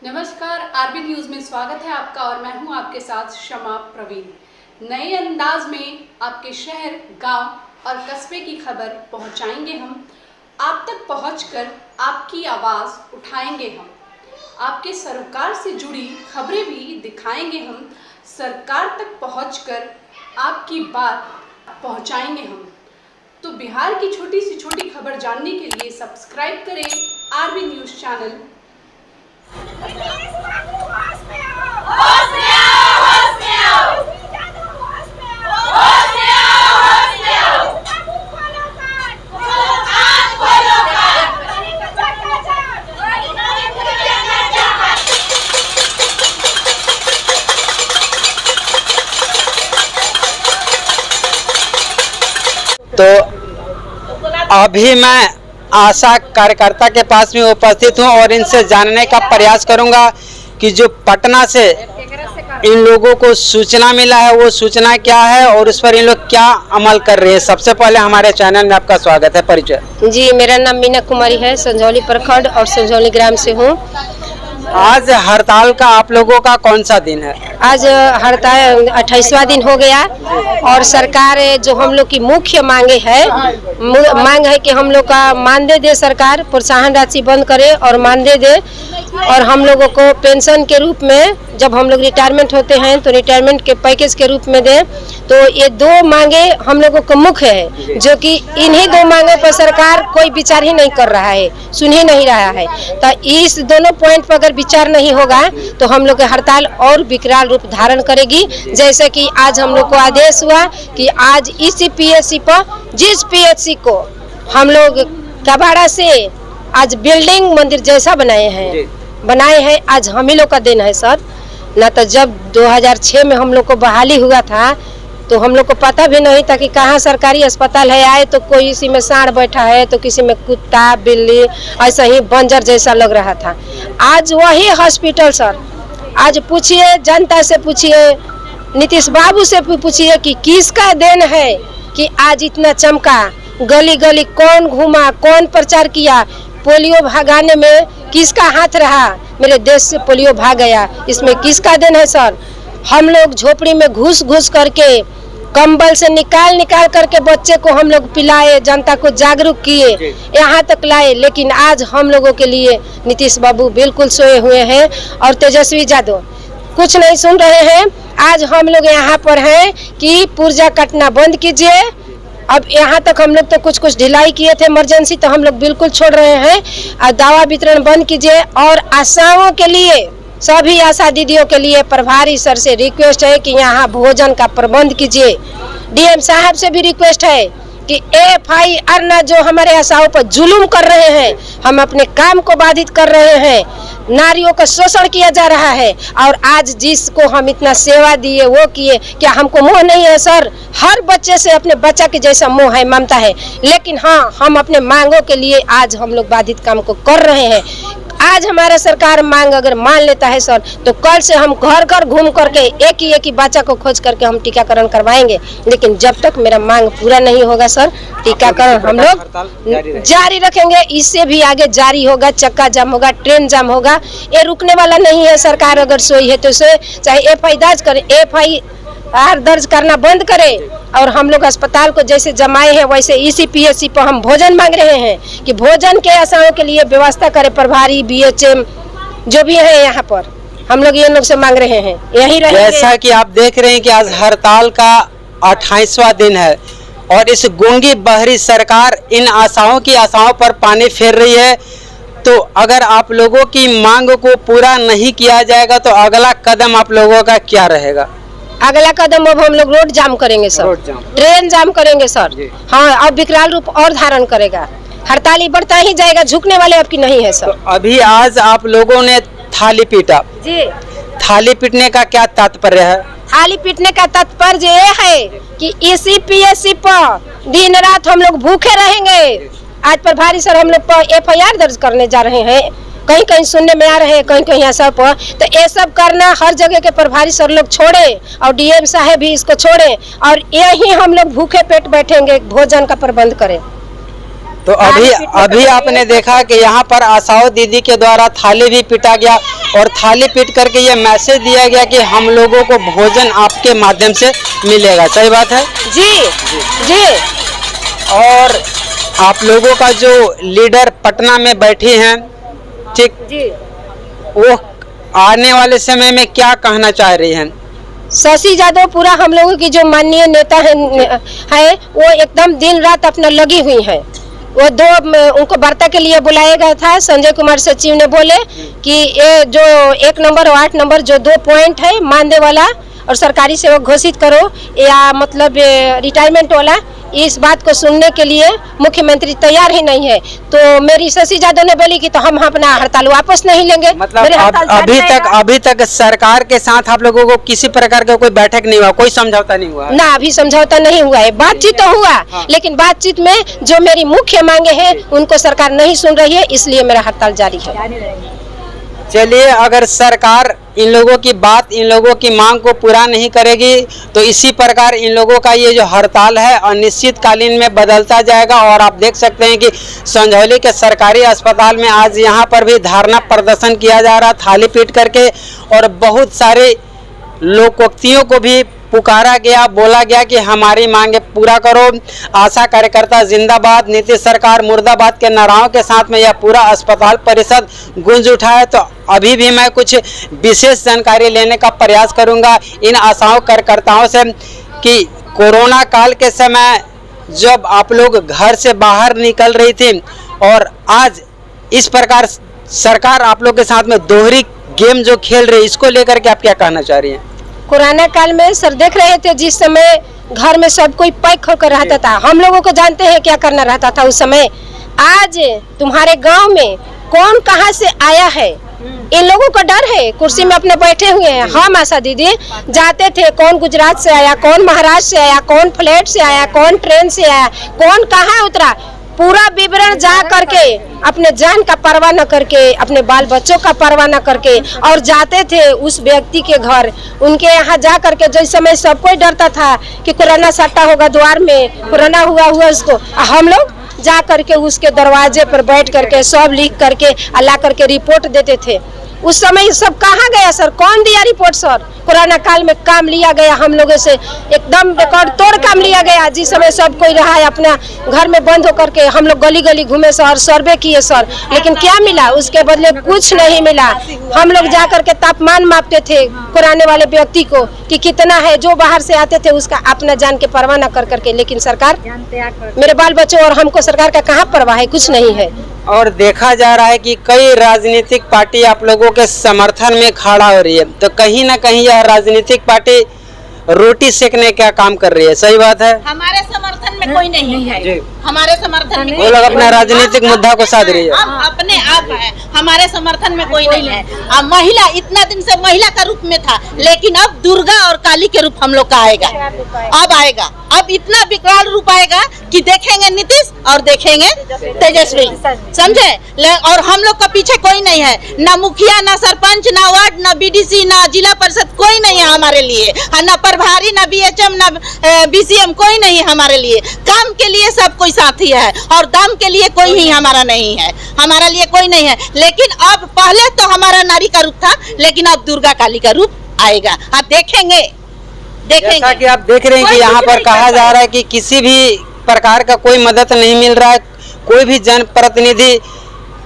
नमस्कार, RB news में स्वागत है आपका और मैं हूं आपके साथ शमा प्रवीण। नए अंदाज में आपके शहर, गांव और कस्बे की खबर पहुंचाएंगे हम। आप तक पहुंचकर आपकी आवाज़ उठाएंगे हम। आपके सरोकार से जुड़ी खबरें भी दिखाएंगे हम। सरकार तक पहुंचकर आपकी बात पहुंचाएंगे हम। तो बिहार की छोटी से छोटी खबर जानने के लिए सब्सक्राइब करें आरबी न्यूज चैनल। तो अभी मैं आशा कार्यकर्ता के पास में उपस्थित हूं और इनसे जानने का प्रयास करूंगा कि जो पटना से इन लोगों को सूचना मिला है वो सूचना क्या है और उस पर इन लोग क्या अमल कर रहे हैं। सबसे पहले हमारे चैनल में आपका स्वागत है। परिचय जी, मेरा नाम मीना कुमारी है, संजौली प्रखंड और संजौली ग्राम से हूँ। आज हड़ताल का आप लोगों का कौन सा दिन है? आज हड़ताल 28वां दिन हो गया और सरकार जो हम लोग की मुख्य मांग है कि हम लोग का मानदेय दे, सरकार प्रोत्साहन राशि बंद करे और मानदेय दे और हम लोगों को पेंशन के रूप में जब हम लोग रिटायरमेंट होते हैं तो रिटायरमेंट के पैकेज के रूप में दे। तो ये दो मांगे हम लोगों को मुख्य है, जो कि इन्हीं दो मांगों पर सरकार कोई विचार ही नहीं कर रहा है, सुन ही नहीं रहा है। तो इस दोनों पॉइंट पर अगर विचार नहीं होगा तो हम लोग की हड़ताल और विकराल रूप धारण करेगी। जैसे कि आज हम लोग को आदेश हुआ कि आज इसी पीएचसी पर, जिस पीएचसी को हम लोग कबाड़ा से आज बिल्डिंग मंदिर जैसा बनाए हैं, आज हम ही लोग का दिन है सर। ना तो जब 2006 में हम लोग को बहाली हुआ था तो हम लोग को पता भी नहीं था कि कहाँ सरकारी अस्पताल है। आए तो कोई इसी में सांड बैठा है तो किसी में कुत्ता बिल्ली, ऐसा ही बंजर जैसा लग रहा था। आज वही हॉस्पिटल सर, आज पूछिए जनता से, पूछिए नीतीश बाबू से पूछिए कि किसका देन है कि आज इतना चमका। गली गली कौन घूमा, कौन प्रचार किया, पोलियो भगाने में किसका हाथ रहा, मेरे देश से पोलियो भाग गया, इसमें किसका देन है सर। हम लोग झोपड़ी में घुस घुस करके, कंबल से निकाल करके बच्चे को हम लोग पिलाए, जनता को जागरूक किए, यहाँ तक लाए। लेकिन आज हम लोगों के लिए नीतीश बाबू बिल्कुल सोए हुए हैं और तेजस्वी यादव कुछ नहीं सुन रहे हैं। आज हम लोग यहाँ पर हैं कि पुर्जा कटना बंद कीजिए। अब यहाँ तक हम लोग तो कुछ ढिलाई किए थे इमरजेंसी, तो हम लोग बिल्कुल छोड़ रहे हैं। और दवा वितरण बंद कीजिए और आशाओं के लिए, सभी आशा दीदियों के लिए प्रभारी सर से रिक्वेस्ट है कि यहाँ भोजन का प्रबंध कीजिए। डीएम साहब से भी रिक्वेस्ट है कि FIR ना जो हमारे आशाओं पर जुलूम कर रहे हैं, हम अपने काम को बाधित कर रहे हैं, नारियों का शोषण किया जा रहा है। और आज जिसको हम इतना सेवा दिए वो किए, क्या हमको मोह नहीं है सर? हर बच्चे से अपने बच्चा के जैसा मोह है, ममता है। लेकिन हाँ, हम अपने मांगों के लिए आज हम लोग बाधित काम को कर रहे हैं। आज हमारा सरकार मांग अगर मान लेता है सर तो कल से हम घर घर घूम करके एक ही बच्चा को खोज करके हम टीकाकरण करवाएंगे। लेकिन जब तक मेरा मांग पूरा नहीं होगा सर, टीकाकरण हम लोग जारी रखेंगे। इससे भी आगे जारी होगा, चक्का जाम होगा, ट्रेन जाम होगा, ये रुकने वाला नहीं है। सरकार अगर सोई है तो उसे चाहे FIR दर्ज करना बंद करे और हम लोग अस्पताल को जैसे जमाए हैं वैसे इसी पीएचसी पर हम भोजन मांग रहे हैं कि भोजन के आशाओं के लिए व्यवस्था करे। प्रभारी BHM जो भी है यहाँ पर हम लोग ये लोग से मांग रहे हैं, यही रहेंगे। जैसा कि आप देख रहे हैं कि आज हड़ताल का 28वां दिन है और इस गूंगी बहरी सरकार इन आशाओं पर पानी फेर रही है। तो अगर आप लोगों की मांग को पूरा नहीं किया जाएगा तो अगला कदम आप लोगों का क्या रहेगा? अगला कदम अब हम लोग रोड जाम करेंगे सर, ट्रेन जाम करेंगे सर। हाँ, अब विकराल रूप और धारण करेगा, हड़ताली बढ़ता ही जाएगा, झुकने वाले आपकी नहीं है सर। तो अभी आज आप लोगों ने थाली पीटा जी, थाली पीटने का क्या तात्पर्य है? थाली पीटने का तात्पर्य ये है कि इसी पीएचसी पर दिन रात हम लोग भूखे रहेंगे। आज प्रभारी सर हम लोग पर FIR दर्ज करने जा रहे हैं, कहीं कहीं सुनने में आ रहे हैं, कहीं कहीं ऐसा पर। तो ये सब करना हर जगह के प्रभारी सर लोग छोड़े और डीएम साहब भी इसको छोड़े और यही हम लोग भूखे पेट बैठेंगे, भोजन का प्रबंध करें। तो अभी आपने देखा कि यहाँ पर आशाओं दीदी के द्वारा थाली भी पीटा गया और थाली पीट करके ये मैसेज दिया गया कि हम लोगों को भोजन आपके माध्यम से मिलेगा। सही बात है जी जी। और आप लोगों का जो लीडर पटना में बैठी हैं, ठीक जी, वो आने वाले समय में क्या कहना चाह रही हैं? शशि यादव पूरा हम लोगों की जो माननीय नेता है वो एकदम दिन रात अपना लगी हुई है। वो उनको वार्ता के लिए बुलाया गया था। संजय कुमार सचिव ने बोले कि ये जो 1 नंबर और 8 नंबर जो 2 पॉइंट है मानदेय वाला और सरकारी सेवक घोषित करो या मतलब रिटायरमेंट वाला, इस बात को सुनने के लिए मुख्यमंत्री तैयार ही नहीं है। तो मेरी शशि यादव ने बोली कि तो हम अपना हड़ताल वापस नहीं लेंगे। मतलब अभी तक सरकार के साथ आप लोगों को किसी प्रकार का कोई बैठक नहीं हुआ, कोई समझौता नहीं हुआ ना? अभी समझौता नहीं हुआ है, बातचीत तो हुआ। हाँ। लेकिन बातचीत में जो मेरी मुख्य मांगे हैं उनको सरकार नहीं सुन रही है, इसलिए मेरा हड़ताल जारी है। चलिए, अगर सरकार इन लोगों की बात, इन लोगों की मांग को पूरा नहीं करेगी तो इसी प्रकार इन लोगों का ये जो हड़ताल है अनिश्चितकालीन में बदलता जाएगा। और आप देख सकते हैं कि संझौली के सरकारी अस्पताल में आज यहाँ पर भी धरना प्रदर्शन किया जा रहा, थाली पीट करके, और बहुत सारे लोकोक्तियों को भी पुकारा गया, बोला गया कि हमारी मांगे पूरा करो। आशा कार्यकर्ता जिंदाबाद, नीतीश सरकार मुर्दाबाद के नाराओं के साथ में यह पूरा अस्पताल परिसर गूंज उठा है। तो अभी भी मैं कुछ विशेष जानकारी लेने का प्रयास करूंगा इन आशाओं कार्यकर्ताओं से कि कोरोना काल के समय जब आप लोग घर से बाहर निकल रही थी और आज इस प्रकार सरकार आप लोग के साथ में दोहरी गेम जो खेल रही है, इसको लेकर के आप क्या कहना चाह रही हैं? कोरोना काल में सर देख रहे थे जिस समय घर में सब कोई पैक होकर रहता था, हम लोगों को जानते हैं क्या करना रहता था उस समय। आज तुम्हारे गांव में कौन कहां से आया है, इन लोगों का डर है। कुर्सी में अपने बैठे हुए हैं। हम आशा दीदी जाते थे, कौन गुजरात से आया, कौन महाराष्ट्र से आया, कौन फ्लाइट से आया, कौन ट्रेन से आया, कौन कहाँ उतरा, पूरा विवरण जा करके अपने जान का परवाह न करके, अपने बाल बच्चों का परवाह न करके, और जाते थे उस व्यक्ति के घर, उनके यहाँ जा करके। जिस समय सब कोई डरता था कि कोरोना सट्टा होगा द्वार में, कोरोना हुआ उसको, हम लोग जा करके उसके दरवाजे पर बैठ करके सब लिख करके ला करके रिपोर्ट देते थे। उस समय सब कहाँ गया सर, कौन दिया रिपोर्ट सर? कोरोना काल में काम लिया गया हम लोगों से, एकदम रिकॉर्ड तोड़ काम लिया गया। जिस समय सब कोई रहा है अपना घर में बंद होकर के, हम लोग गली गली घूमे सर, सर्वे किए सर, लेकिन क्या मिला? उसके बदले कुछ नहीं मिला। हम लोग जा करके तापमान मापते थे कोरोना वाले व्यक्ति को कि कितना है, जो बाहर से आते थे उसका अपना जान के परवाह न कर करके। लेकिन सरकार, मेरे बाल बच्चों और हमको सरकार का कहाँ परवाह है? कुछ नहीं है। और देखा जा रहा है कि कई राजनीतिक पार्टी आप लोगों के समर्थन में खड़ा हो रही है, तो कहीं ना कहीं यह राजनीतिक पार्टी रोटी सेकने का काम कर रही है। सही बात है। हमारे समर्थन में कोई नहीं है, हमारे समर्थन में वो लोग अपना राजनीतिक मुद्दा को साध रही है। अपने आप है, हमारे समर्थन में कोई नहीं है। अब महिला इतना दिन से महिला का रूप में था, लेकिन अब दुर्गा और काली के रूप हम लोग का आएगा, अब आएगा। अब इतना विकराल रूप आएगा कि देखेंगे नीतीश और देखेंगे तेजस्वी, समझे? और हम लोग का पीछे कोई नहीं है, ना मुखिया, ना सरपंच, ना वार्ड, ना बीडीसी, ना जिला परिषद, कोई नहीं है हमारे लिए, ना प्रभारी, ना बीएचएम, ना बीसीएम, कोई नहीं है हमारे लिए। काम के लिए सब कोई साथी है और दाम के लिए कोई ही हमारा नहीं है, हमारा लिए कोई नहीं है। लेकिन अब पहले तो हमारा नारी का रूप था, लेकिन अब दुर्गा काली का रूप आएगा, आप देखेंगे। जैसा कि आप देख रहे हैं कि यहाँ पर कहा जा रहा है कि किसी भी प्रकार का कोई मदद नहीं मिल रहा है, कोई भी जनप्रतिनिधि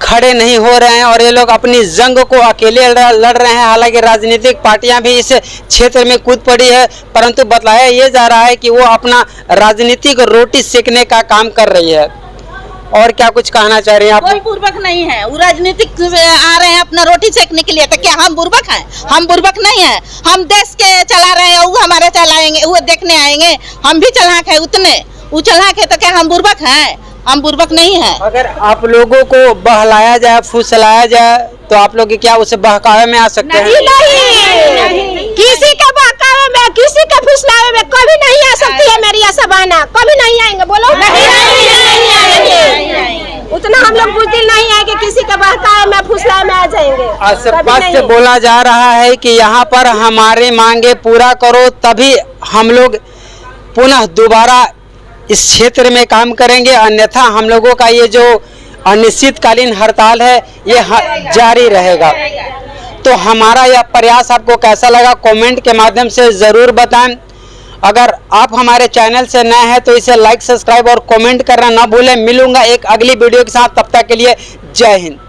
खड़े नहीं हो रहे हैं और ये लोग अपनी जंग को अकेले लड़ रहे हैं। हालांकि राजनीतिक पार्टियां भी इस क्षेत्र में कूद पड़ी है, परंतु बतलाया ये जा रहा है कि वो अपना राजनीतिक रोटी सेकने का काम कर रही है। और क्या कुछ कहना चाह रही हैं आप? कोई बुर्बक नहीं है, वो राजनीतिक आ रहे हैं अपना रोटी सेकने के लिए। तो क्या हम बुर्बक हैं? हम बुर्बक नहीं है, हम देश के चला रहे हैं, वो हमारे चलाएंगे, वो देखने आएंगे। हम भी चलाक है उतने, वो चलाक है, तो क्या हम बुर्बक हैं? हम बुर्बक नहीं है। अगर आप लोगों को बहलाया जाए, फुसलाया जाए, तो आप लोग क्या उसे बहकावे में आ सकते हैं? नहीं। किसी का बहकावे में, किसी का फुसलावे में कभी नहीं आ सकती है मेरी आशा बहना, कभी नहीं आएंगे। बोलो उतना हम लोग बुद्धिल नहीं है कि किसी का बहकावे में, फुसलावे में आ जाएंगे। स्पष्ट से बोला जा रहा है कि यहाँ पर हमारी मांगे पूरा करो, तभी हम लोग पुनः दोबारा इस क्षेत्र में काम करेंगे, अन्यथा हम लोगों का ये जो अनिश्चितकालीन हड़ताल है ये जारी रहेगा। तो हमारा यह प्रयास आपको कैसा लगा कमेंट के माध्यम से ज़रूर बताएं। अगर आप हमारे चैनल से नए हैं तो इसे लाइक, सब्सक्राइब और कमेंट करना ना भूलें। मिलूंगा एक अगली वीडियो के साथ, तब तक के लिए जय हिंद।